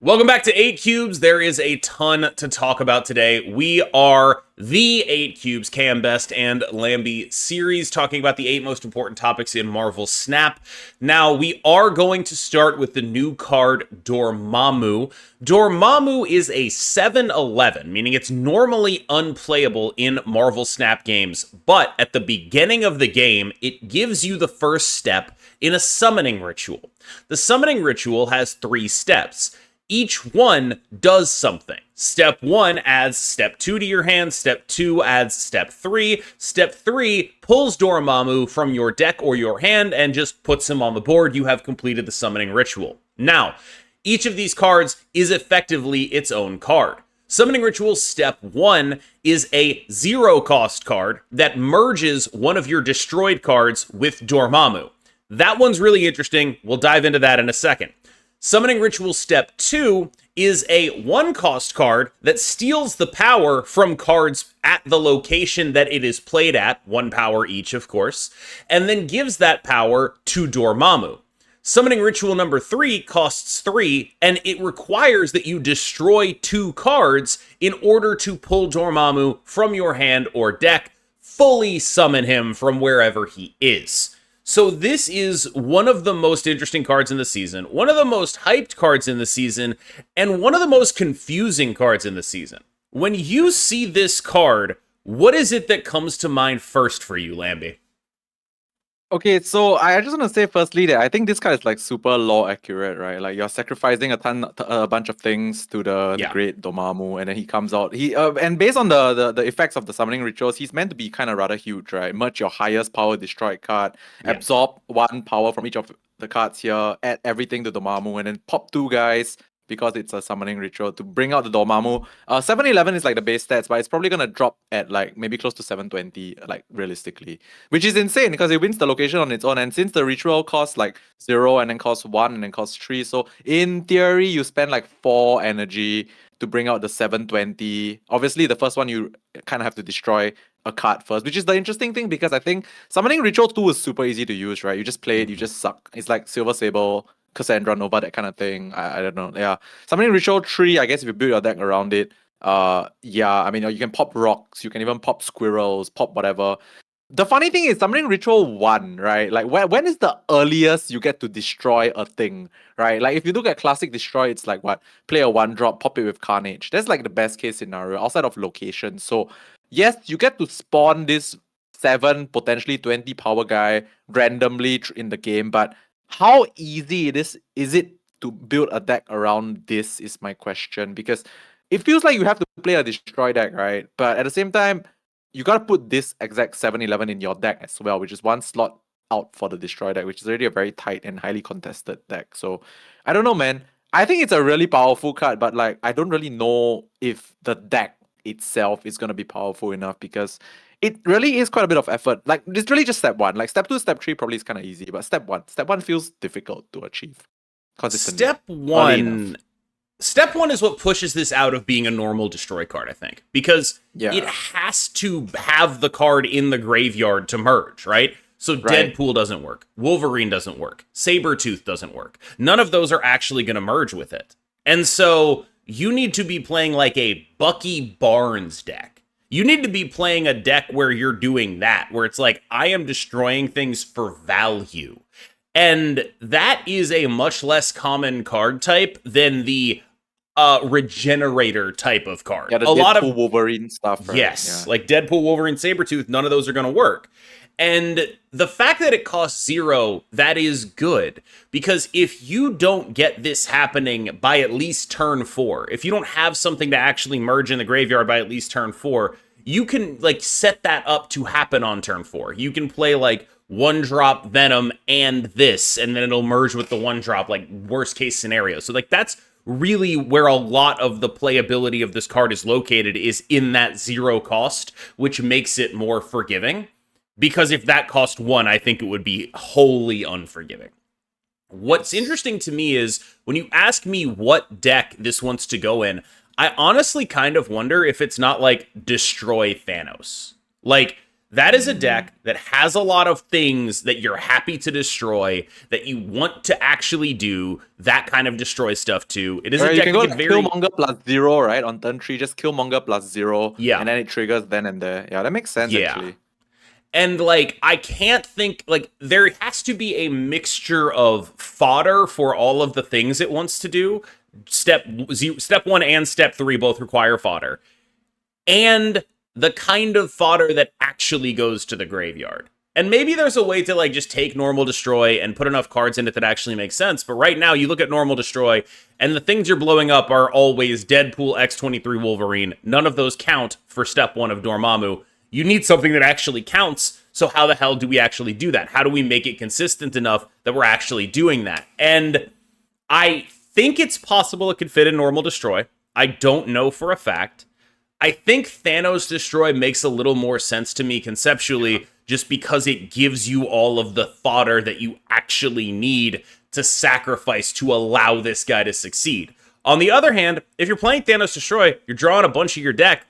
Welcome back to 8 Cubes. There is a ton to talk about today. We are the 8 Cubes KMBest and Lamby series, talking about the 8 most important topics in Marvel Snap. Now, we are going to start with the new card, Dormammu. Dormammu is a 7/11, meaning it's normally unplayable in Marvel Snap games, but at the beginning of the game, it gives you the first step in a summoning ritual. The summoning ritual has 3 steps. Each one does something. Step 1 adds step 2 to your hand. Step 2 adds step 3. Step 3 pulls Dormammu from your deck or your hand and just puts him on the board. You have completed the summoning ritual. Now, each of these cards is effectively its own card. Summoning Ritual Step 1 is a 0-cost card that merges one of your destroyed cards with Dormammu. That one's really interesting. We'll dive into that in a second. Summoning Ritual Step 2 is a 1-cost card that steals the power from cards at the location that it is played at, 1 power each, of course, and then gives that power to Dormammu. Summoning Ritual number 3 costs 3, and it requires that you destroy 2 cards in order to pull Dormammu from your hand or deck, fully summon him from wherever he is. So this is one of the most interesting cards in the season, one of the most hyped cards in the season, and one of the most confusing cards in the season. When you see this card, what is it that comes to mind first for you, Lamby? Okay, so I just want to say firstly that I think this card is like super lore accurate, right? Like you're sacrificing a bunch of things to the great Dormammu, and then he comes out. And based on the effects of the summoning rituals, he's meant to be kind of rather huge, right? Merge your highest power destroyed card, absorb 1 power from each of the cards here, add everything to Dormammu, and then pop 2 guys because it's a summoning ritual to bring out the Dormammu. 7/11 is like the base stats, but it's probably gonna drop at like maybe close to 720, like realistically, which is insane because it wins the location on its own. And since the ritual costs like 0 and then costs 1 and then costs 3, so in theory you spend like 4 energy to bring out the 720. Obviously, the first one you kind of have to destroy a card first, which is the interesting thing because I think summoning ritual 2 is super easy to use, right? You just play it, you just suck. It's like Silver Sable, Cassandra Nova, that kind of thing. I don't know. Yeah. Summoning Ritual 3, I guess if you build your deck around it, I mean, you can pop rocks, you can even pop squirrels, pop whatever. The funny thing is Summoning Ritual 1, right? Like when is the earliest you get to destroy a thing, right? Like if you look at classic destroy, it's like what? Play a 1-drop, pop it with Carnage. That's like the best case scenario outside of location. So yes, you get to spawn this 7, potentially 20 power guy randomly in the game, but how easy is it to build a deck around this is my question, because it feels like you have to play a destroy deck, right? But at the same time, you gotta put this exact 7/11 in your deck as well, which is 1 slot out for the destroy deck, which is already a very tight and highly contested deck. So I don't know, man. I think it's a really powerful card, but like I don't really know if the deck itself is gonna be powerful enough because it really is quite a bit of effort. Like it's really just step 1. Like step 2, step 3 probably is kind of easy, but step 1 feels difficult to achieve. Step 1 is what pushes this out of being a normal destroy card, I think, because it has to have the card in the graveyard to merge, right? So Deadpool doesn't work, Wolverine doesn't work, Sabretooth doesn't work. None of those are actually going to merge with it. And so you need to be playing like a Bucky Barnes deck. You need to be playing a deck where you're doing that, where it's like, I am destroying things for value. And that is a much less common card type than the regenerator type of card. Yeah, the Deadpool Wolverine stuff. Right? Yes, like Deadpool, Wolverine, Sabretooth, none of those are going to work. And the fact that it costs 0, that is good. Because if you don't get this happening by at least turn 4, if you don't have something to actually merge in the graveyard by at least turn 4, you can like set that up to happen on turn 4. You can play like 1-drop Venom and this, and then it'll merge with the 1-drop, like worst case scenario. So like that's really where a lot of the playability of this card is located, is in that 0 cost, which makes it more forgiving. Because if that cost 1, I think it would be wholly unforgiving. What's interesting to me is when you ask me what deck this wants to go in, I honestly kind of wonder if it's not like destroy Thanos. Like That is a deck that has a lot of things that you're happy to destroy, that you want to actually do that kind of destroy stuff to. It is a deck you can go that like Killmonger +0, right? On turn 3, just Killmonger +0. Yeah. And then it triggers then and there. Yeah, that makes sense actually. And like, I can't think, like, there has to be a mixture of fodder for all of the things it wants to do. Step 1 and step 3 both require fodder. And the kind of fodder that actually goes to the graveyard. And maybe there's a way to like just take normal destroy and put enough cards in it that actually makes sense. But right now you look at normal destroy and the things you're blowing up are always Deadpool, X-23 Wolverine. None of those count for step 1 of Dormammu. You need something that actually counts. So how the hell do we actually do that? How do we make it consistent enough that we're actually doing that? And I think it's possible it could fit in normal destroy. I don't know for a fact. I think Thanos Destroy makes a little more sense to me conceptually just because it gives you all of the fodder that you actually need to sacrifice to allow this guy to succeed. On the other hand, if you're playing Thanos Destroy, you're drawing a bunch of your deck,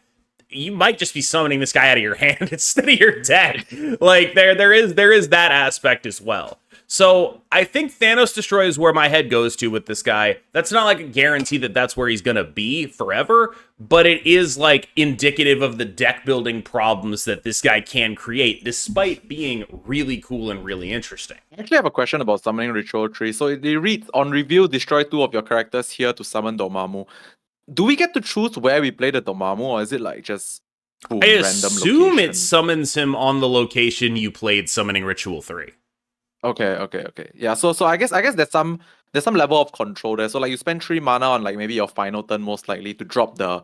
you might just be summoning this guy out of your hand instead of your deck. Like, there is that aspect as well. So I think Thanos Destroy is where my head goes to with this guy. That's not like a guarantee that that's where he's going to be forever, but it is like indicative of the deck building problems that this guy can create, despite being really cool and really interesting. I actually have a question about summoning Ritual Tree. So it reads, on review, destroy 2 of your characters here to summon Dormammu. Do we get to choose where we play the Dormammu, or is it like just I assume it summons him on the location you played Summoning Ritual 3. Okay. Yeah, so I guess there's some level of control there. So like you spend 3 mana on like maybe your final turn most likely to drop the.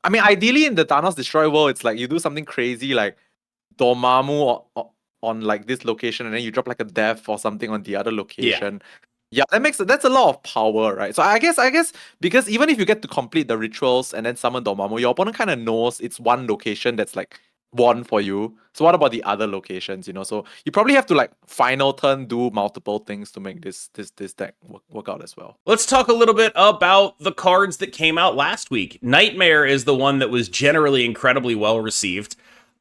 I mean, ideally in the Thanos Destroy world, it's like you do something crazy like Dormammu on like this location, and then you drop like a death or something on the other location. Yeah, that's a lot of power, right? So I guess because even if you get to complete the rituals and then summon Dormammu, your opponent kind of knows it's one location that's like one for you. So what about the other locations, So you probably have to like final turn do multiple things to make this deck work out as well. Let's talk a little bit about the cards that came out last week. Nightmare is the one that was generally incredibly well received.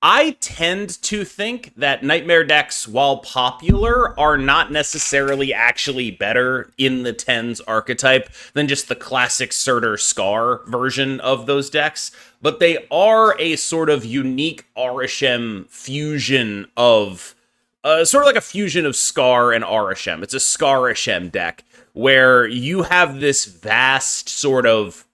I tend to think that Nightmare decks, while popular, are not necessarily actually better in the 10s archetype than just the classic Surtur Scar version of those decks, but they are a sort of unique Arishem fusion of, sort of like a fusion of Scar and Arishem. It's a Scar-Arishem deck, where you have this vast sort of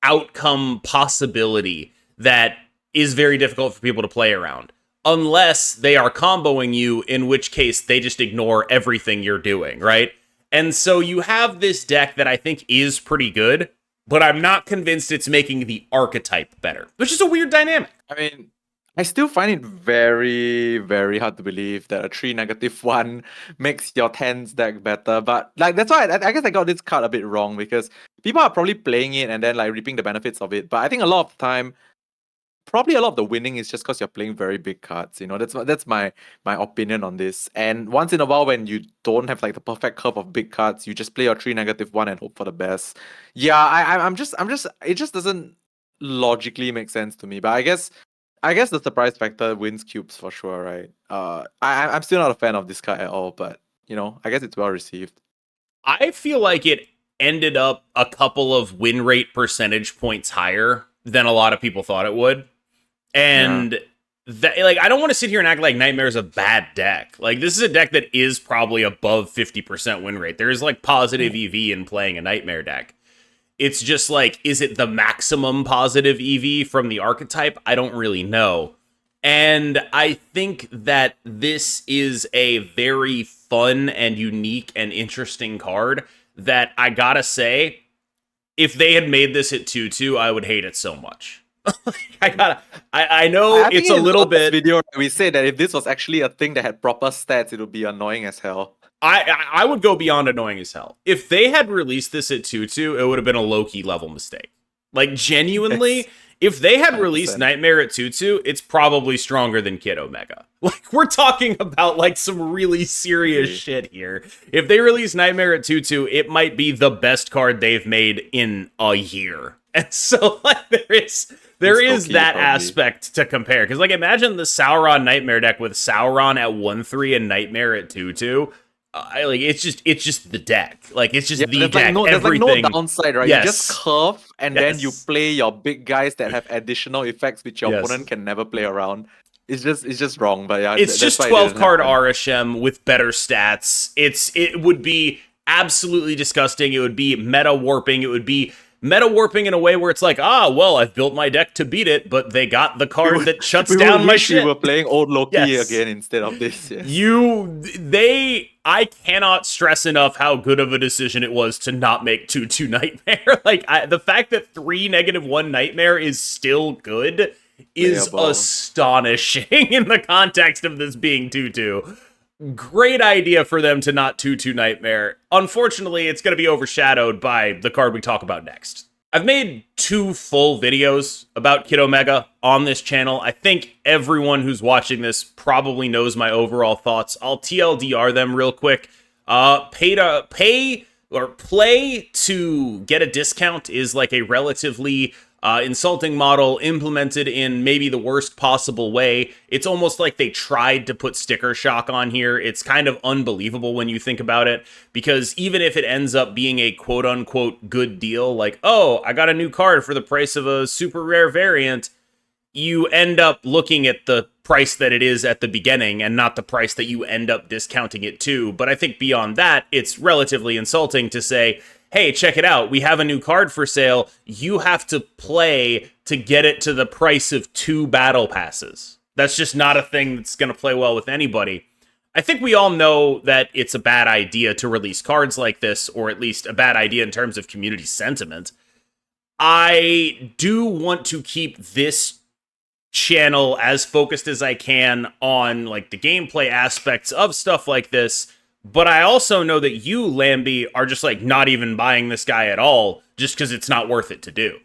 outcome possibility that is very difficult for people to play around. Unless they are comboing you, in which case they just ignore everything you're doing, right? And so you have this deck that I think is pretty good, but I'm not convinced it's making the archetype better, which is a weird dynamic. I mean, I still find it very, very hard to believe that a 3-1 makes your 10s deck better. But like that's why I guess I got this card a bit wrong, because people are probably playing it and then like reaping the benefits of it. But I think a lot of the time, probably a lot of the winning is just because you're playing very big cards. That's my opinion on this. And once in a while, when you don't have like the perfect curve of big cards, you just play your 3-1 and hope for the best. Yeah, I'm just it just doesn't logically make sense to me. But I guess the surprise factor wins cubes for sure, right? I'm still not a fan of this card at all, but I guess it's well received. I feel like it ended up a couple of win rate percentage points higher than a lot of people thought it would. And I don't want to sit here and act like Nightmare is a bad deck. Like, this is a deck that is probably above 50% win rate. There is like positive EV in playing a Nightmare deck. It's just like, is it the maximum positive EV from the archetype? I don't really know. And I think that this is a very fun and unique and interesting card that I gotta say, if they had made this at 2/2, I would hate it so much. I know it's a little bit. Video we said that if this was actually a thing that had proper stats, it would be annoying as hell. I would go beyond annoying as hell. If they had released this at 2/2, it would have been a low-key level mistake. Like, genuinely, if they had released 100%. Nightmare at 2/2, it's probably stronger than Kid Omega. Like, we're talking about like some really serious shit here. If they release Nightmare at 2/2, it might be the best card they've made in a year. And so like there is that aspect to compare. Because like imagine the Sauron Nightmare deck with Sauron at 1/3 and Nightmare at 2/2. Like it's just the deck. Like it's just the deck. There's like no downside, right? Yes. You just curve and then you play your big guys that have additional effects which your opponent can never play around. It's just wrong, but yeah. It's just 12 card Arishem with better stats. It would be absolutely disgusting. It would be meta warping. It would be meta warping in a way where it's like, well, I've built my deck to beat it, but they got the card that shuts down my shit. We were playing old Loki again instead of this. Yes. I cannot stress enough how good of a decision it was to not make 2/2 Nightmare. Like the fact that 3 -1 Nightmare is still good is astonishing in the context of this being 2/2. Great idea for them to not 2/2 Nightmare. Unfortunately, it's going to be overshadowed by the card we talk about next. I've made 2 full videos about Kid Omega on this channel. I think everyone who's watching this probably knows my overall thoughts. I'll TLDR them real quick. Pay or play to get a discount is like a relatively insulting model implemented in maybe the worst possible way. It's almost like they tried to put sticker shock on here. It's kind of unbelievable when you think about it, because even if it ends up being a quote-unquote good deal, like, oh, I got a new card for the price of a super rare variant, you end up looking at the price that it is at the beginning and not the price that you end up discounting it to. But I think beyond that, it's relatively insulting to say, hey, check it out, we have a new card for sale. You have to play to get it to the price of 2 battle passes. That's just not a thing that's going to play well with anybody. I think we all know that it's a bad idea to release cards like this, or at least a bad idea in terms of community sentiment. I do want to keep this channel as focused as I can on like the gameplay aspects of stuff like this. But I also know that you, Lamby, are just like not even buying this guy at all, just because it's not worth it to do.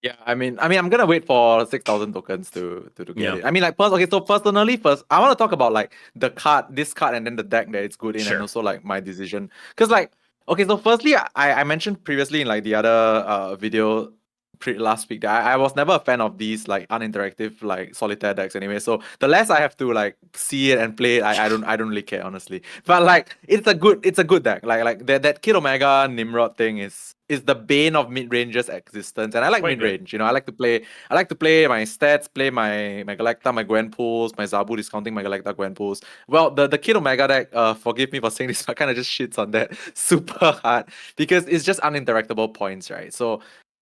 Yeah, I mean, I'm gonna wait for 6,000 tokens to get it. I mean, like, so personally, first, I want to talk about like this card, and then the deck that it's good in, and also like my decision. Because like, okay, so firstly, I mentioned previously in like the other video last week that I was never a fan of these like uninteractive like solitaire decks anyway. So the less I have to like see it and play it, I don't really care, honestly. But like it's a good deck. Like that Kid Omega Nimrod thing is the bane of mid-ranger's existence. And I like mid-range, you know. I like to play my stats, play my Galacta, my Gwen pools, my Zabu discounting my Galacta Gwen pools. Well, the Kid Omega deck, forgive me for saying this, but kind of just shits on that super hard because it's just uninteractable points, right? So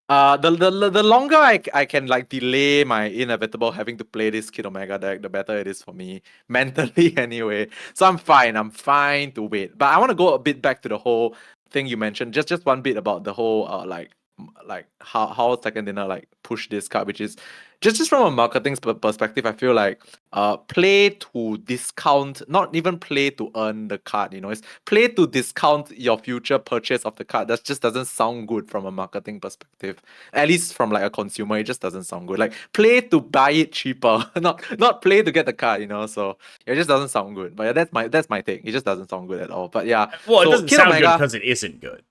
the longer I can like delay my inevitable having to play this Kid Omega deck, the better it is for me mentally anyway. So I'm fine to wait. But I want to go a bit back to the whole thing you mentioned. Just one bit about the whole like how Second Dinner like push this card, which is just from a marketing perspective. I feel like play to discount, not even play to earn the card, you know. It's play to discount your future purchase of the card. That just doesn't sound good from a marketing perspective. At least from like a consumer, it just doesn't sound good. Like play to buy it cheaper, not play to get the card, you know. So it just doesn't sound good. But yeah, that's my take. It just doesn't sound good at all. But yeah, well, it doesn't sound good because it isn't good.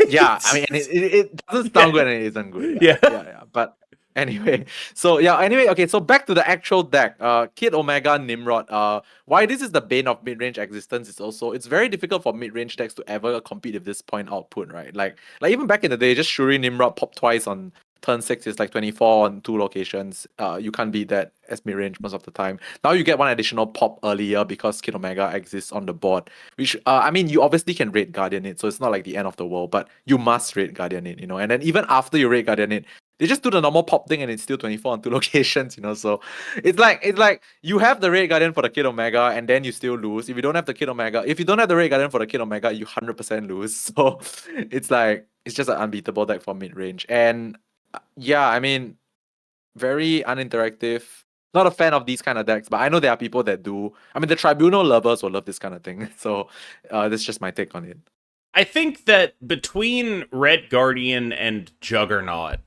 Yeah, I mean, it doesn't sound good and it isn't good. Yeah. But anyway, okay, so back to the actual deck. Kid Omega Nimrod. Why this is the bane of mid-range existence is also it's very difficult for mid-range decks to ever compete with this point output, right? Like even back in the day, just Shuri Nimrod pop twice on turn 6 is like 24 on 2 locations. You can't beat that as mid-range most of the time. Now you get one additional pop earlier because Kid Omega exists on the board. Which I mean, you obviously can raid Guardian it, so it's not like the end of the world, but you must raid Guardian it, you know. And then even after you raid Guardian it, they just do the normal pop thing and it's still 24 on 2 locations, you know. So it's like you have the Raid Guardian for the Kid Omega and then you still lose. If you don't have the Kid Omega, if you don't have the Raid Guardian for the Kid Omega, you 100% lose. So it's just an unbeatable deck for mid-range. And yeah, I mean, very uninteractive. Not a fan of these kind of decks, but I know there are people that do. I mean, the Tribunal lovers will love this kind of thing. So that's just my take on it. I think that between Red Guardian and Juggernaut,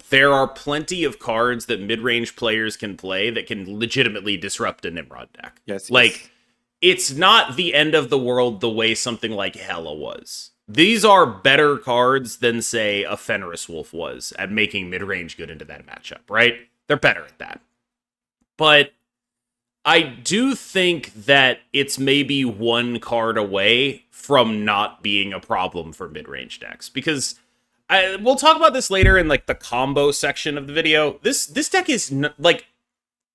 there are plenty of cards that mid-range players can play that can legitimately disrupt a Nimrod deck. Yes. Like, it's not the end of the world the way something like Hela was. These are better cards than, say, a Fenris Wolf was at making mid-range good into that matchup, right? They're better at that. But I do think that it's maybe one card away from not being a problem for mid-range decks. Because we'll talk about this later in, like, the combo section of the video. This deck is, like,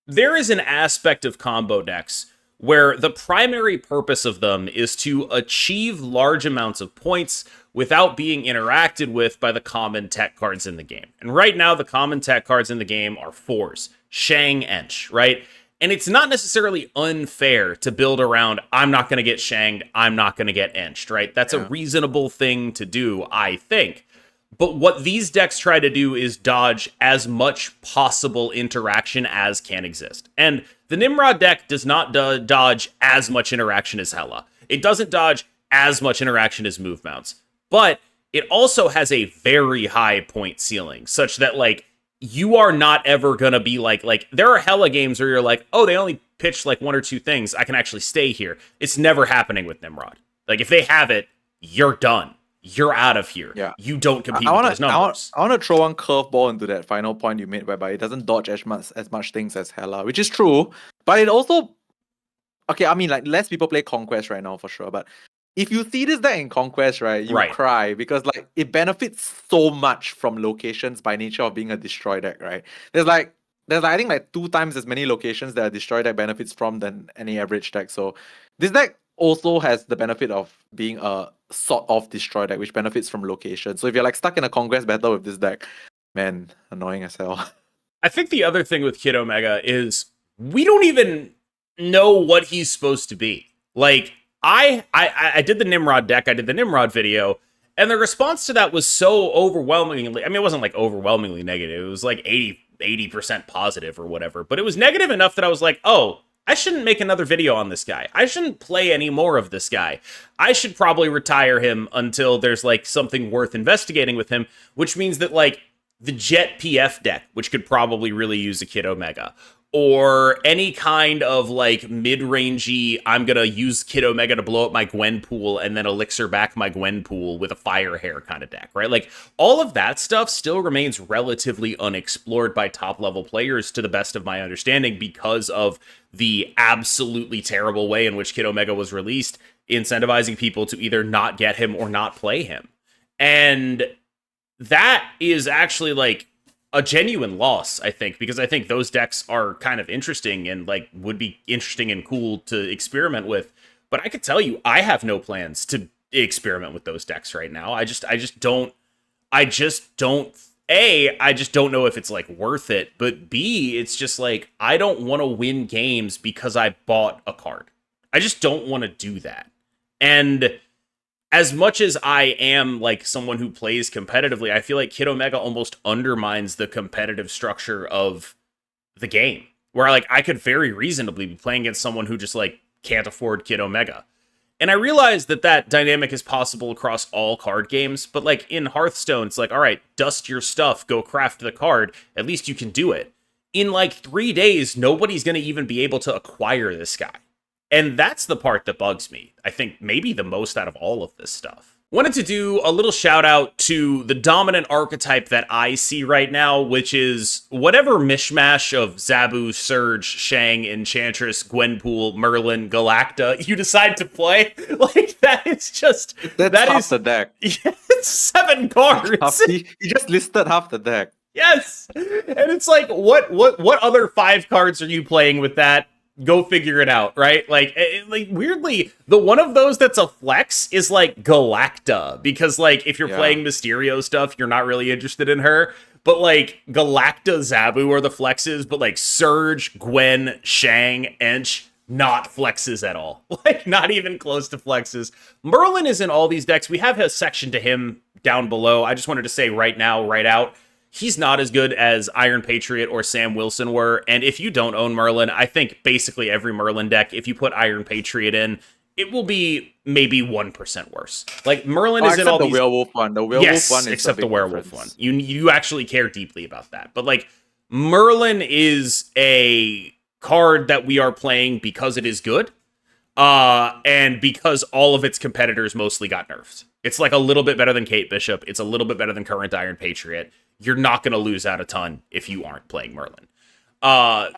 there is an aspect of combo decks where the primary purpose of them is to achieve large amounts of points without being interacted with by the common tech cards in the game. And right now, the common tech cards in the game are 4s, Shang, Ench, right? And it's not necessarily unfair to build around, I'm not going to get Shanged, I'm not going to get Enched, right? That's a reasonable thing to do, I think. But what these decks try to do is dodge as much possible interaction as can exist. And the Nimrod deck does not dodge as much interaction as Hela. It doesn't dodge as much interaction as Move Mounts. But it also has a very high point ceiling, such that, like, you are not ever going to be like, there are Hela games where you're like, oh, they only pitch like 1 or 2 things. I can actually stay here. It's never happening with Nimrod. Like, if they have it, you're done. You're out of here. Yeah. You don't compete with those numbers. I want to throw one curveball into that final point you made, whereby it doesn't dodge as much things as Hela, which is true. But it also, okay, I mean, like, less people play Conquest right now for sure. But if you see this deck in Conquest, right, you cry because, like, it benefits so much from locations by nature of being a destroy deck, right? There's I think like 2 times as many locations that a destroy deck benefits from than any average deck. So this deck also has the benefit of being a sort of destroy deck, which benefits from location. So if you're like stuck in a Conquest battle with this deck, man, annoying as hell. I think the other thing with Kid Omega is we don't even know what he's supposed to be. Like, I did the Nimrod deck, I did the Nimrod video, and the response to that was so overwhelmingly, I mean, it wasn't like overwhelmingly negative, it was like 80% positive or whatever, but it was negative enough that I was like, oh, I shouldn't make another video on this guy. I shouldn't play any more of this guy. I should probably retire him until there's, like, something worth investigating with him, which means that, like, the Jet PF deck, which could probably really use a Kid Omega, or any kind of, like, mid-rangey, I'm gonna use Kid Omega to blow up my Gwen pool and then elixir back my Gwen pool with a fire hair kind of deck, right? Like, all of that stuff still remains relatively unexplored by top-level players, to the best of my understanding, because of the absolutely terrible way in which Kid Omega was released, incentivizing people to either not get him or not play him. And that is actually, like, a genuine loss, I think, because I think those decks are kind of interesting and, like, would be interesting and cool to experiment with. But I could tell you, I have no plans to experiment with those decks right now. I just don't know if it's, like, worth it. But B, it's just like, I don't want to win games because I bought a card. I just don't want to do that. And as much as I am, like, someone who plays competitively, I feel like Kid Omega almost undermines the competitive structure of the game. Where, like, I could very reasonably be playing against someone who just, like, can't afford Kid Omega. And I realize that that dynamic is possible across all card games, but, like, in Hearthstone, it's like, all right, dust your stuff, go craft the card, at least you can do it. In, like, 3 days, nobody's going to even be able to acquire this guy. And that's the part that bugs me, I think, maybe the most out of all of this stuff. Wanted to do a little shout out to the dominant archetype that I see right now, which is whatever mishmash of Zabu, Surge, Shang, Enchantress, Gwenpool, Merlin, Galacta you decide to play. Like, that is just... That's half the deck. Yeah, it's 7 cards. He just listed half the deck. Yes! And it's like, what other 5 cards are you playing with that? Go figure it out, right? Like, weirdly, the one of those that's a flex is, like, Galacta. Because, like, if you're playing Mysterio stuff, you're not really interested in her. But, like, Galacta, Zabu are the flexes. But, like, Surge, Gwen, Shang, Ench, not flexes at all. Like, not even close to flexes. Merlin is in all these decks. We have a section to him down below. I just wanted to say right now, right out, he's not as good as Iron Patriot or Sam Wilson were, and if you don't own Merlin, I think basically every Merlin deck, if you put Iron Patriot in, it will be maybe 1% worse. Like, Merlin is in all these... the werewolf one. The werewolf one is except the werewolf one. You actually care deeply about that. But, like, Merlin is a card that we are playing because it is good, and because all of its competitors mostly got nerfed. It's like a little bit better than Kate Bishop. It's a little bit better than current Iron Patriot. You're not going to lose out a ton if you aren't playing Merlin. I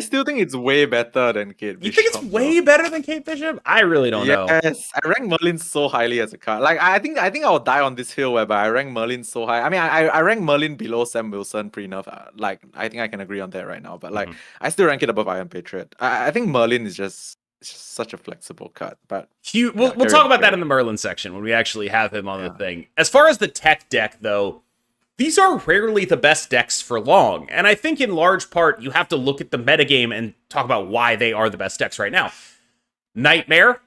still think it's way better than Kate Bishop. You think it's way better than Kate Bishop? I really don't know. Yes, I rank Merlin so highly as a card. Like I think I'll die on this hill whereby I rank Merlin so high. I mean, I rank Merlin below Sam Wilson pre-nerf. Like I think I can agree on that right now. But like I still rank it above Iron Patriot. I think Merlin is just such a flexible card. But we'll talk about that in the Merlin section when we actually have him on the thing. As far as the tech deck, though, these are rarely the best decks for long, and I think in large part you have to look at the metagame and talk about why they are the best decks right now. Nightmare,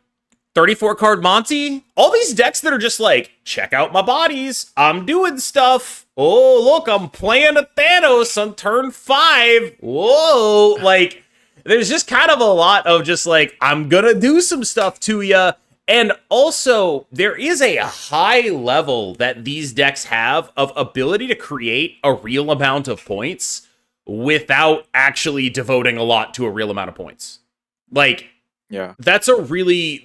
34-card Monty, all these decks that are just like, check out my bodies, I'm doing stuff, oh look, I'm playing a Thanos on turn 5, whoa, like, there's just kind of a lot of just like, I'm gonna do some stuff to ya. And also, there is a high level that these decks have of ability to create a real amount of points without actually devoting a lot to a real amount of points. Like, that's when we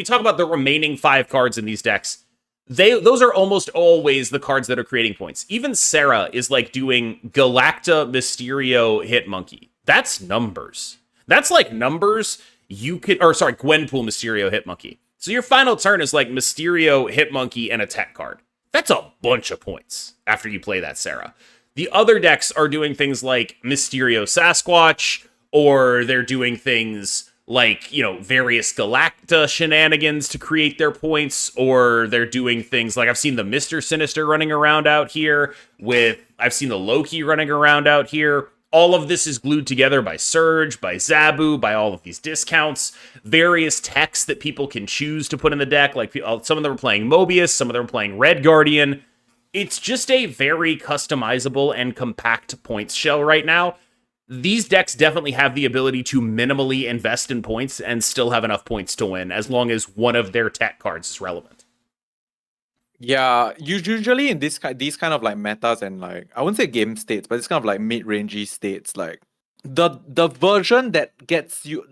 talk about the remaining 5 cards in these decks, those are almost always the cards that are creating points. Even Sarah is like doing Galacta Mysterio Hitmonkey. That's numbers. That's like numbers. Gwenpool Mysterio Hitmonkey. So your final turn is like Mysterio Hitmonkey and a tech card. That's a bunch of points after you play that Sarah. The other decks are doing things like Mysterio Sasquatch, or they're doing things like, various Galacta shenanigans to create their points, or they're doing things like I've seen the Mr. Sinister running around out here I've seen the Loki running around out here. All of this is glued together by Surge, by Zabu, by all of these discounts, various techs that people can choose to put in the deck. Like some of them are playing Mobius, some of them are playing Red Guardian. It's just a very customizable and compact points shell right now. These decks definitely have the ability to minimally invest in points and still have enough points to win, as long as one of their tech cards is relevant. Yeah, usually in these kind of like metas and like I wouldn't say game states, but it's kind of like mid-rangey states. Like the version that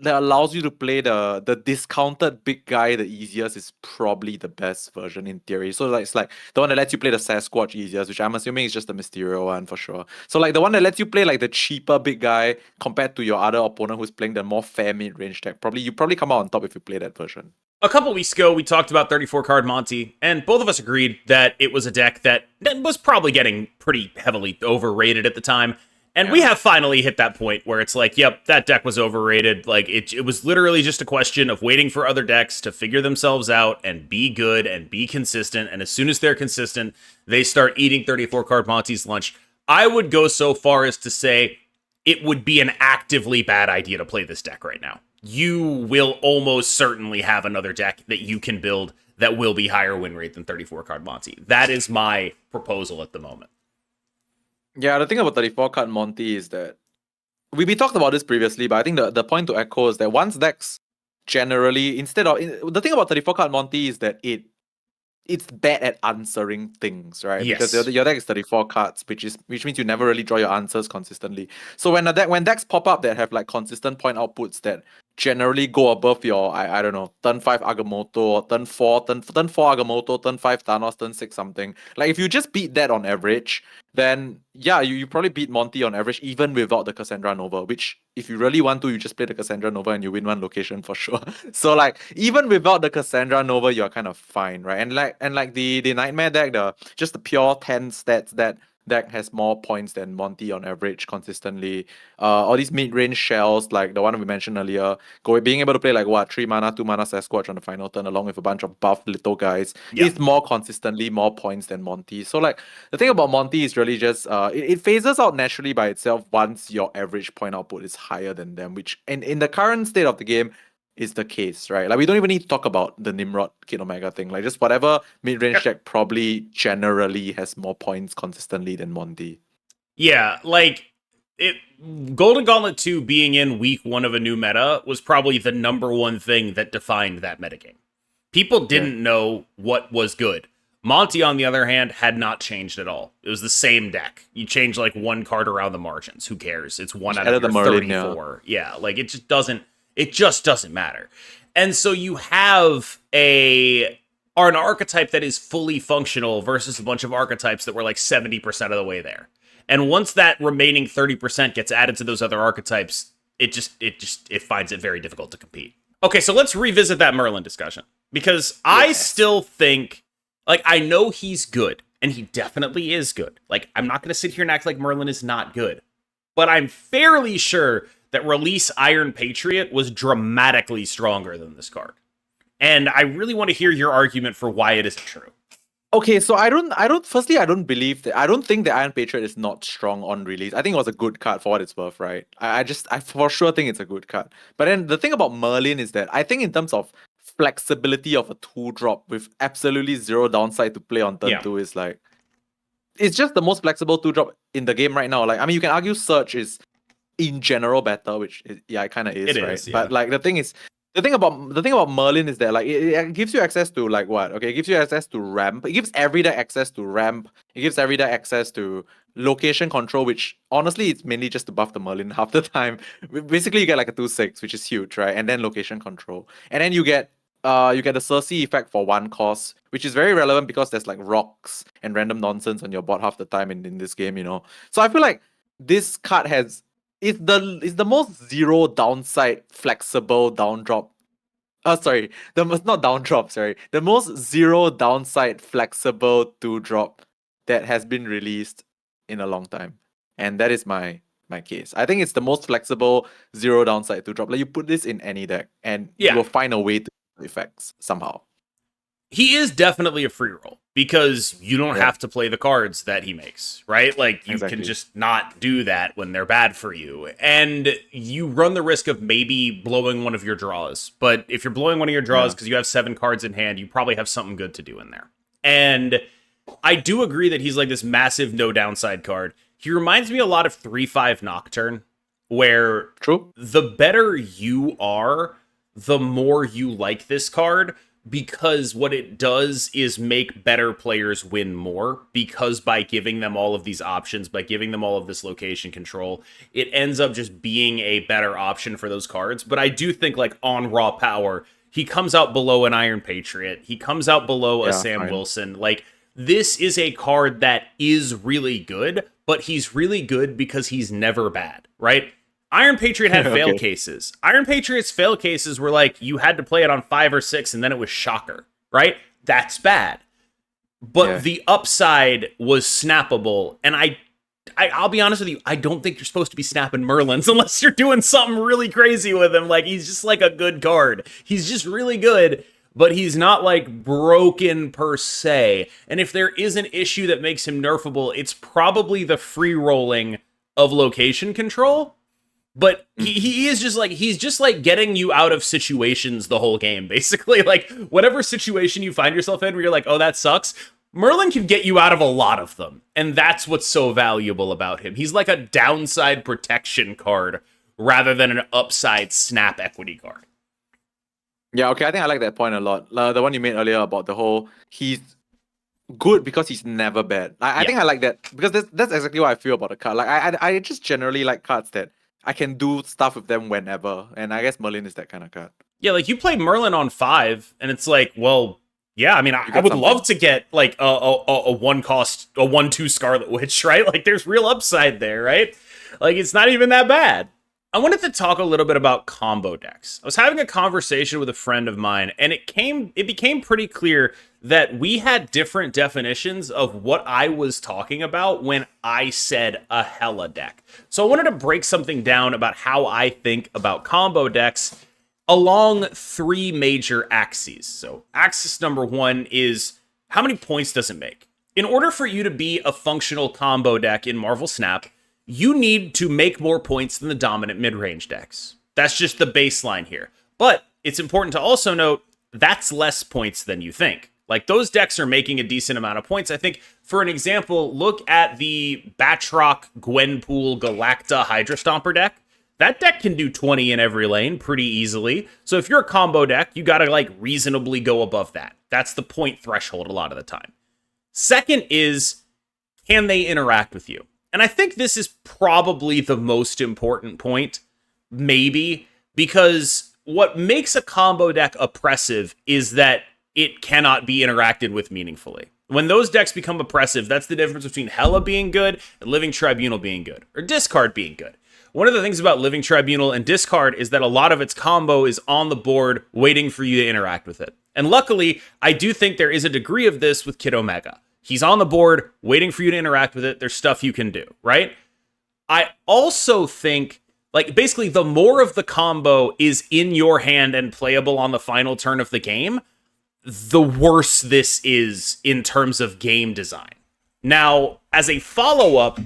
allows you to play the discounted big guy the easiest is probably the best version in theory. So like it's like the one that lets you play the Sasquatch easiest, which I'm assuming is just the Mysterio one for sure. So like the one that lets you play like the cheaper big guy compared to your other opponent who's playing the more fair mid-range deck. You probably come out on top if you play that version. A couple weeks ago, we talked about 34-card Monty, and both of us agreed that it was a deck that was probably getting pretty heavily overrated at the time. And we have finally hit that point where it's like, yep, that deck was overrated. Like, it was literally just a question of waiting for other decks to figure themselves out and be good and be consistent. And as soon as they're consistent, they start eating 34-card Monty's lunch. I would go so far as to say it would be an actively bad idea to play this deck right now. You will almost certainly have another deck that you can build that will be higher win rate than 34-card Monty. That is my proposal at the moment. Yeah, the thing about 34-card Monty is that we talked about this previously, but I think the point to echo is that once decks generally, the thing about 34-card Monty is that it's bad at answering things, right? Yes. Because your deck is 34 cards, which means you never really draw your answers consistently. So when decks pop up that have like consistent point outputs that generally go above your I don't know, turn 5 Agamotto or turn 4 Agamotto, turn 5 Thanos, turn 6 something. Like if you just beat that on average, then yeah, you probably beat Monty on average even without the Cassandra Nova, which if you really want to, you just play the Cassandra Nova and you win one location for sure. So like even without the Cassandra Nova, you're kind of fine, right? And like the Nightmare deck, just the pure 10 stats that deck has more points than Monty on average consistently. All these mid-range shells, like the one we mentioned earlier, being able to play like 3 mana, 2 mana Sasquatch on the final turn along with a bunch of buff little guys is more consistently more points than Monty. So like the thing about Monty is really just it phases out naturally by itself once your average point output is higher than them, which in the current state of the game is the case, right? Like we don't even need to talk about the Nimrod Kid Omega thing. Like just whatever mid-range deck probably generally has more points consistently than Monty. Yeah, like Golden Gauntlet 2 being in week 1 of a new meta was probably the number one thing that defined that metagame. People didn't know what was good. Monty, on the other hand, had not changed at all. It was the same deck. You change like one card around the margins. Who cares? It's one out of your Merlin, 34. Yeah, like it just doesn't matter. And so you have a are an archetype that is fully functional versus a bunch of archetypes that were like 70% of the way there. And once that remaining 30% gets added to those other archetypes, it finds it very difficult to compete. Okay, so let's revisit that Merlin discussion. Because I still think, like, I know he's good, and he definitely is good. Like, I'm not going to sit here and act like Merlin is not good. But I'm fairly sure that release Iron Patriot was dramatically stronger than this card. And I really want to hear your argument for why it isn't true. Okay, so I don't think the Iron Patriot is not strong on release. I think it was a good card for what it's worth, right? I for sure think it's a good card. But then the thing about Merlin is that I think in terms of flexibility of a 2-drop with absolutely zero downside to play on turn 2 is like, it's just the most flexible 2-drop in the game right now. Like, I mean, you can argue Search is in general better, which it kind of is, right? But like the thing about Merlin is that like it gives you access to like what? Okay, it gives you access to ramp. It gives every deck access to ramp. It gives every deck access to location control, which honestly it's mainly just to buff the Merlin half the time. Basically, you get like a 2/6, which is huge, right? And then location control, and then you get the Cersei effect for 1 cost, which is very relevant because there's like rocks and random nonsense on your board half the time in this game, you know. So I feel like this card is the most zero downside flexible down drop. The most zero downside flexible 2-drop that has been released in a long time. And that is my case. I think it's the most flexible zero downside 2-drop. Like, you put this in any deck and you will find a way to do effects somehow. He is definitely a free roll because you don't have to play the cards that he makes, right? Like, you can just not do that when they're bad for you. And you run the risk of maybe blowing one of your draws. But if you're blowing one of your draws because you have 7 cards in hand, you probably have something good to do in there. And I do agree that he's like this massive no downside card. He reminds me a lot of 3/5 Nocturne, where the better you are, the more you like this card. Because what it does is make better players win more, because by giving them all of these options, by giving them all of this location control, it ends up just being a better option for those cards. But I do think, like, on raw power, he comes out below an Iron Patriot. He comes out below a Sam Wilson. Like, this is a card that is really good, but he's really good because he's never bad, right? Iron Patriot had fail cases. Iron Patriot's fail cases were like, you had to play it on 5 or 6, and then it was Shocker, right? That's bad. But the upside was snappable, and I'll be honest with you, I don't think you're supposed to be snapping Merlins unless you're doing something really crazy with him. Like, he's just like a good card. He's just really good, but he's not like broken per se. And if there is an issue that makes him nerfable, it's probably the free rolling of location control. But he is just like, he's just like getting you out of situations the whole game, basically. Like, whatever situation you find yourself in where you're like, oh, that sucks, Merlin can get you out of a lot of them. And that's what's so valuable about him. He's like a downside protection card rather than an upside snap equity card. Yeah, okay, I think I like that point a lot. The one you made earlier about the whole, he's good because he's never bad. I think I like that, because that's exactly what I feel about the card. Like, I just generally like cards that I can do stuff with them whenever, and I guess Merlin is that kind of card. Yeah, like, you play Merlin on 5, and it's like, well, yeah, I mean, I would love to get like a 1-cost, a 1/2 Scarlet Witch, right? Like, there's real upside there, right? Like, it's not even that bad. I wanted to talk a little bit about combo decks. I was having a conversation with a friend of mine, and it became pretty clear that we had different definitions of what I was talking about when I said a hella deck. So I wanted to break something down about how I think about combo decks along 3 major axes. So axis number 1 is, how many points does it make? In order for you to be a functional combo deck in Marvel Snap, you need to make more points than the dominant mid-range decks. That's just the baseline here. But it's important to also note, that's less points than you think. Like, those decks are making a decent amount of points. I think, for an example, look at the Batroc, Gwenpool, Galacta, Hydra Stomper deck. That deck can do 20 in every lane pretty easily. So if you're a combo deck, you gotta, like, reasonably go above that. That's the point threshold a lot of the time. Second is, can they interact with you? And I think this is probably the most important point, maybe, because what makes a combo deck oppressive is that it cannot be interacted with meaningfully. When those decks become oppressive, that's the difference between Hela being good and Living Tribunal being good, or Discard being good. One of the things about Living Tribunal and Discard is that a lot of its combo is on the board waiting for you to interact with it. And luckily, I do think there is a degree of this with Kid Omega. He's on the board waiting for you to interact with it. There's stuff you can do, right? I also think, like, basically the more of the combo is in your hand and playable on the final turn of the game, the worse this is in terms of game design. Now, as a follow-up,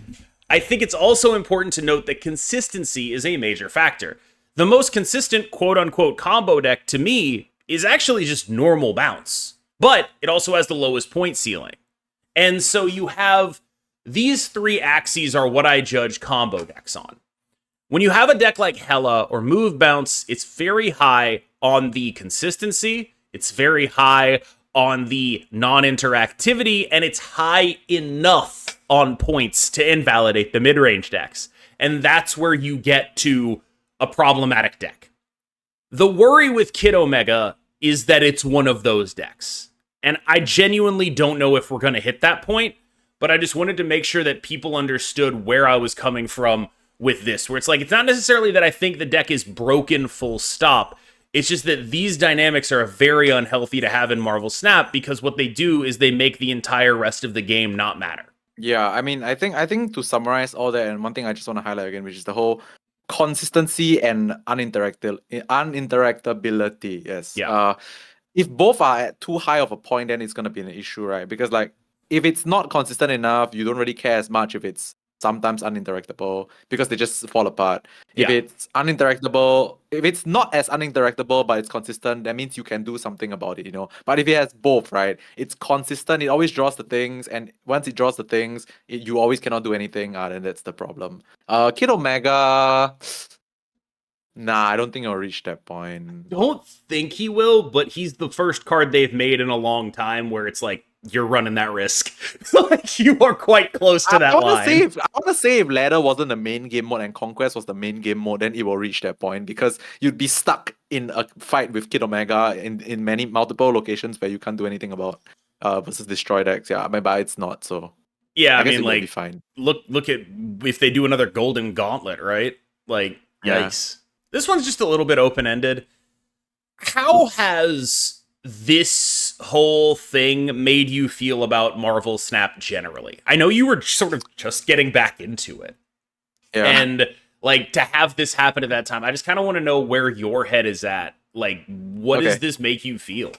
I think it's also important to note that consistency is a major factor. The most consistent quote-unquote combo deck, to me, is actually just normal bounce. But it also has the lowest point ceiling. And so you have these three axes are what I judge combo decks on. When you have a deck like Hela or Move Bounce, it's very high on the consistency, it's very high on the non-interactivity, and it's high enough on points to invalidate the mid-range decks. And that's where you get to a problematic deck. The worry with Kid Omega is that it's one of those decks. And I genuinely don't know if we're going to hit that point, but I just wanted to make sure that people understood where I was coming from with this, where it's like, it's not necessarily that I think the deck is broken full stop. It's just that these dynamics are very unhealthy to have in Marvel Snap, because what they do is they make the entire rest of the game not matter. Yeah, I mean, I think to summarize all that, and one thing I just want to highlight again, which is the whole consistency and uninteractability. Yes. Yeah. If both are at too high of a point, then it's going to be an issue, right? Because, like, if it's not consistent enough, you don't really care as much if it's sometimes uninteractable, because they just fall apart. If it's uninteractable, if it's not as uninteractable but it's consistent, that means you can do something about it, you know. But if it has both, right, it's consistent, it always draws the things, and once it draws the things, you always cannot do anything, then that's the problem. Kid Omega, nah, I don't think he'll reach that point. Don't think he will, but he's the first card they've made in a long time where it's like, you're running that risk. Like, you are quite close to that line. I want to say if Ladder wasn't the main game mode and Conquest was the main game mode, then it will reach that point, because you'd be stuck in a fight with Kid Omega in multiple locations where you can't do anything about versus destroy decks. Yeah, but it's not, so yeah, I guess mean, like, be fine. Look at if they do another Golden Gauntlet, right? Like, yikes. This one's just a little bit open-ended. How has this whole thing made you feel about Marvel Snap generally? I know you were sort of just getting back into it. Yeah. And, like, to have this happen at that time, I just kind of want to know where your head is at. Like, what does this make you feel?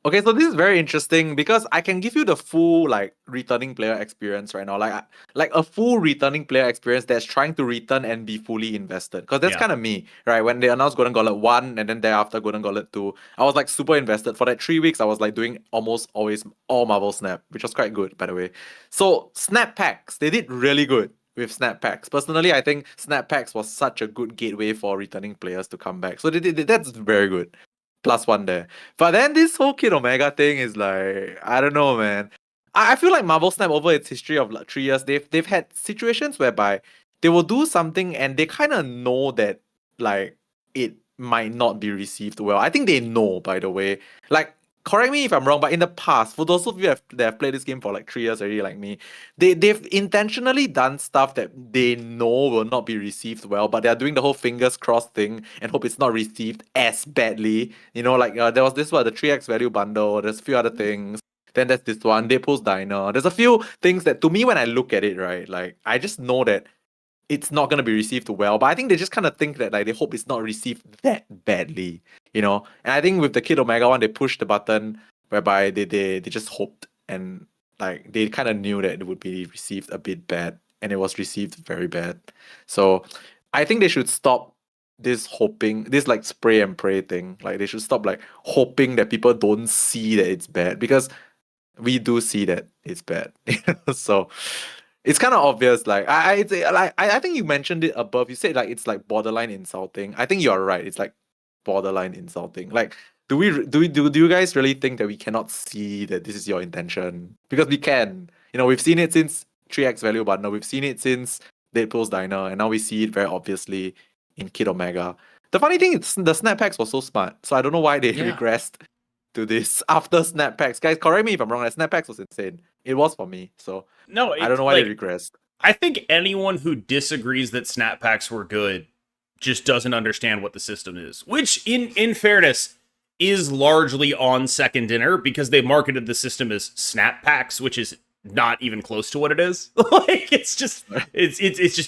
Okay, so this is very interesting because I can give you the full, like, returning player experience right now. Like a full returning player experience that's trying to return and be fully invested. Because that's kind of me, right? When they announced Golden Gauntlet 1 and then thereafter Golden Gauntlet 2, I was, like, super invested. For that 3 weeks, I was, like, doing almost always all Marvel Snap, which was quite good, by the way. So, Snap Packs, they did really good with Snap Packs. Personally, I think Snap Packs was such a good gateway for returning players to come back. So, that's very good. +1 there. But then this whole Kid Omega thing is like, I don't know, man. I feel like Marvel Snap, over its history of like 3 years, they've had situations whereby they will do something and they kind of know that, like, it might not be received well. I think they know, by the way. Like, correct me if I'm wrong, but in the past, for those of you that have played this game for like 3 years already, like me, they've intentionally done stuff that they know will not be received well, but they're doing the whole fingers crossed thing and hope it's not received as badly. You know, like there was this one, the 3x value bundle, there's a few other things. Then there's this one, Deadpool's Diner. There's a few things that, to me, when I look at it, right, like, I just know that it's not going to be received well, but I think they just kind of think that, like, they hope it's not received that badly, you know. And I think with the Kid Omega one, they pushed the button whereby they just hoped, and, like, they kind of knew that it would be received a bit bad, and it was received very bad. So I think they should stop this hoping, this, like, spray and pray thing. Like, they should stop, like, hoping that people don't see that it's bad, because we do see that it's bad. So it's kind of obvious. Like, I think you mentioned it above. You said, like, it's like borderline insulting. I think you're right. It's like borderline insulting. Like, do you guys really think that we cannot see that this is your intention? Because we can. You know, we've seen it since 3x value bundle. We've seen it since Deadpool's Diner, and now we see it very obviously in Kid Omega. The funny thing is the snap packs were so smart, so I don't know why they regressed to this after snap packs. Guys, correct me if I'm wrong. Snap packs was insane. It was for me. So No, I don't know why they regressed. I think anyone who disagrees that snap packs were good just doesn't understand what the system is. Which, in fairness, is largely on second dinner because they marketed the system as snap packs, which is not even close to what it is. Like it's just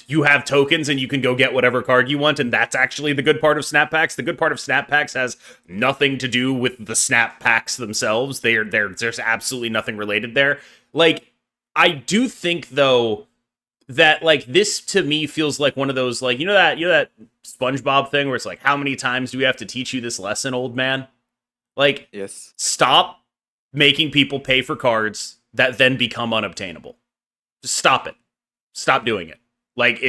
you have tokens and you can go get whatever card you want, and that's actually the good part of snap packs. The good part of snap packs has nothing to do with the snap packs themselves. There's absolutely nothing related there. Like, I do think though that like this to me feels like one of those, like, you know that SpongeBob thing where it's like, how many times do we have to teach you this lesson, old man? Like, yes, stop making people pay for cards that then become unobtainable. Just stop it. Stop doing it. Like,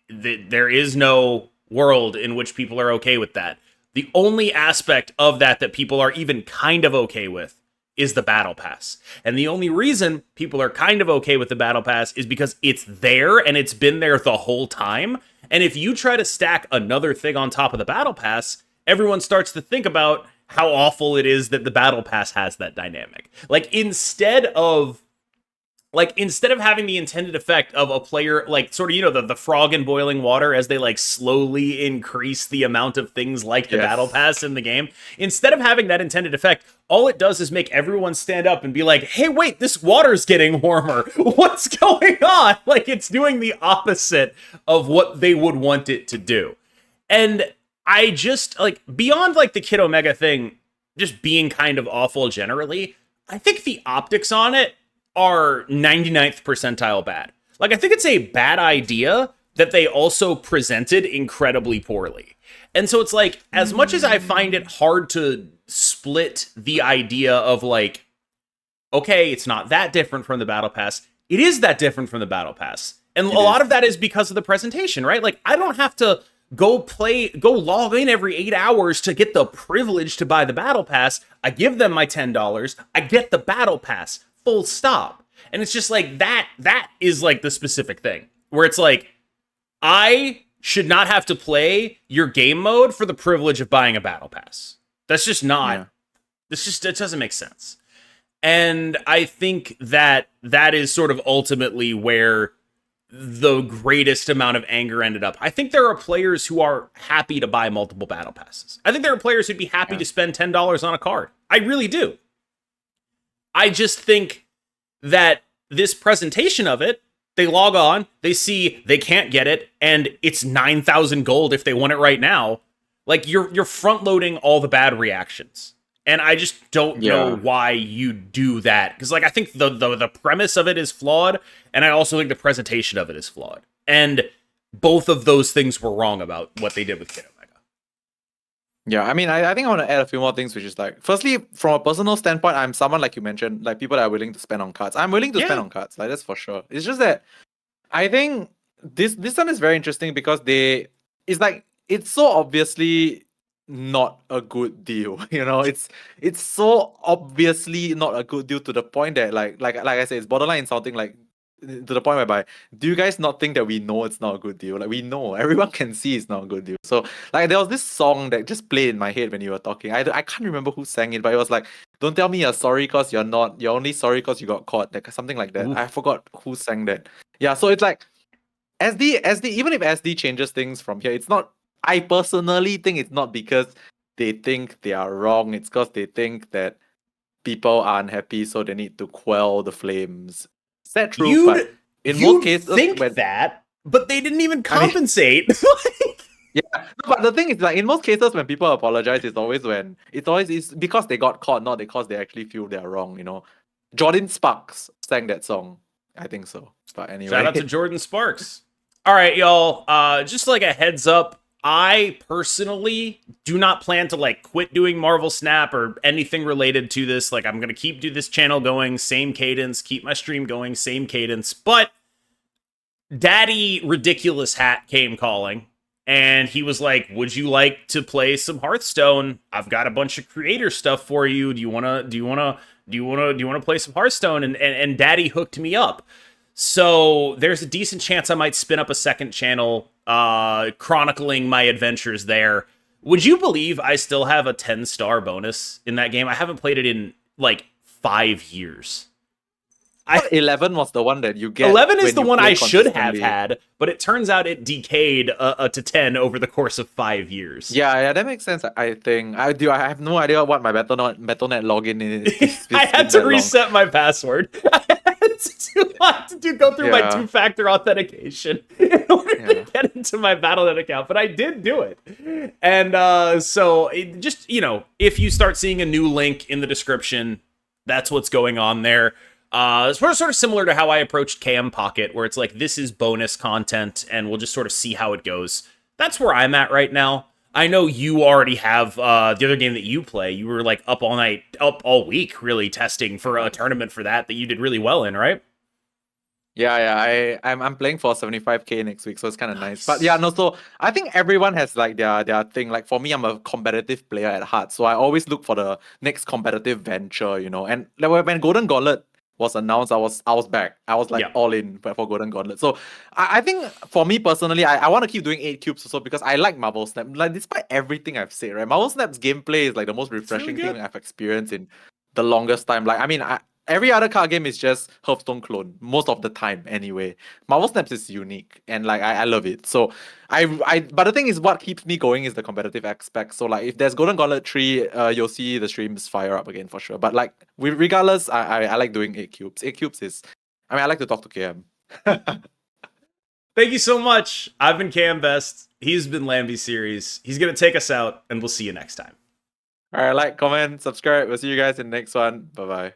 there is no world in which people are okay with that. The only aspect of that people are even kind of okay with is the battle pass. And the only reason people are kind of okay with the battle pass is because it's there and it's been there the whole time. And if you try to stack another thing on top of the battle pass, everyone starts to think about how awful it is that the battle pass has that dynamic. Like, instead of having the intended effect of a player, like, sort of, you know, the frog in boiling water as they, like, slowly increase the amount of things like the battle pass in the game, instead of having that intended effect, all it does is make everyone stand up and be like, hey, wait, this water's getting warmer. What's going on? Like, it's doing the opposite of what they would want it to do. And I just, like, beyond, like, the Kid Omega thing just being kind of awful generally, I think the optics on it are 99th percentile bad. Like, I think it's a bad idea that they also presented incredibly poorly. And so it's like, as much as I find it hard to split the idea of, like, okay, it's not that different from the Battle Pass, it is that different from the Battle Pass. And a lot of that is because of the presentation, right? Like, I don't have to go log in every 8 hours to get the privilege to buy the Battle Pass. I give them my $10. I get the Battle Pass. Full stop. And it's just like that is like the specific thing where it's like, I should not have to play your game mode for the privilege of buying a battle pass. That's just not, it doesn't make sense. And I think that is sort of ultimately where the greatest amount of anger ended up. I think there are players who are happy to buy multiple battle passes. I think there are players who'd be happy to spend $10 on a card. I really do. I just think that this presentation of it, they log on, they see they can't get it, and it's 9,000 gold if they want it right now. Like, you're front loading all the bad reactions. And I just don't know why you do that. Because, like, I think the premise of it is flawed, and I also think the presentation of it is flawed. And both of those things were wrong about what they did with Kid Omega. Yeah, I mean, I think I want to add a few more things, which is like, firstly, from a personal standpoint, I'm someone, like you mentioned, like people that are willing to spend on cards. I'm willing to spend on cards, like, that's for sure. It's just that I think this one is very interesting because it's so obviously not a good deal. You know, it's so obviously not a good deal to the point that like I said, it's borderline insulting, like, to the point whereby, do you guys not think that we know it's not a good deal? Like, we know, everyone can see it's not a good deal. So, like, there was this song that just played in my head when you were talking. I can't remember who sang it, but it was like, don't tell me you're sorry because you're not, you're only sorry because you got caught, like something like that. Oof. I forgot who sang that. Yeah, so it's like, SD, even if SD changes things from here, it's not, I personally think it's not because they think they are wrong, it's because they think that people are unhappy, so they need to quell the flames. Is that true? But in most cases, think that, but they didn't even compensate. Yeah, but the thing is, like, in most cases, when people apologize, it's always because they got caught, not because they actually feel they're wrong. You know, Jordan Sparks sang that song. I think so. But anyway, shout out to Jordan Sparks. All right, y'all. Just like a heads up, I personally do not plan to, like, quit doing Marvel Snap or anything related to this. Like, I'm going to keep this channel going, same cadence, keep my stream going, same cadence. But Daddy Ridiculous Hat came calling, and he was like, would you like to play some Hearthstone? I've got a bunch of creator stuff for you. Do you want to play some Hearthstone? And Daddy hooked me up. So there's a decent chance I might spin up a second channel chronicling my adventures there. Would you believe I still have a 10-star bonus in that game? I haven't played it in like 5 years. 11 was the one that you get. 11 is the one I should have had, but it turns out it decayed to 10 over the course of 5 years. Yeah, that makes sense. I think I have no idea what my Battle.net login is. I had to reset my password. I had to go through my 2-factor authentication in order to get into my Battle.net account, but I did do it. And so just, if you start seeing a new link in the description, that's what's going on there. It's sort of similar to how I approached KM Pocket, where it's like, this is bonus content, and we'll just sort of see how it goes. That's where I'm at right now. I know you already have the other game that you play. You were like up all week, really testing for a tournament for that you did really well in, right? Yeah. I'm playing for 75k next week, so it's kind of nice. But yeah, no. So I think everyone has like their thing. Like for me, I'm a competitive player at heart, so I always look for the next competitive venture, And like when Golden Gauntlet was announced, I was back. I was like all in for Golden Gauntlet. So I think for me personally, I want to keep doing 8 cubes also because I like Marvel Snap. Like despite everything I've said, right? Marvel Snap's gameplay is like the most refreshing thing I've experienced in the longest time. Like every other card game is just Hearthstone clone most of the time anyway. Marvel Snaps is unique and like I love it. So but the thing is, what keeps me going is the competitive aspect. So like if there's Golden Gauntlet 3, you'll see the streams fire up again for sure. But like regardless, I like doing 8 cubes. 8 cubes is, I like to talk to KM. Thank you so much. I've been KMBest. He's been Lamby Series. He's gonna take us out, and we'll see you next time. All right, like, comment, subscribe. We'll see you guys in the next one. Bye bye.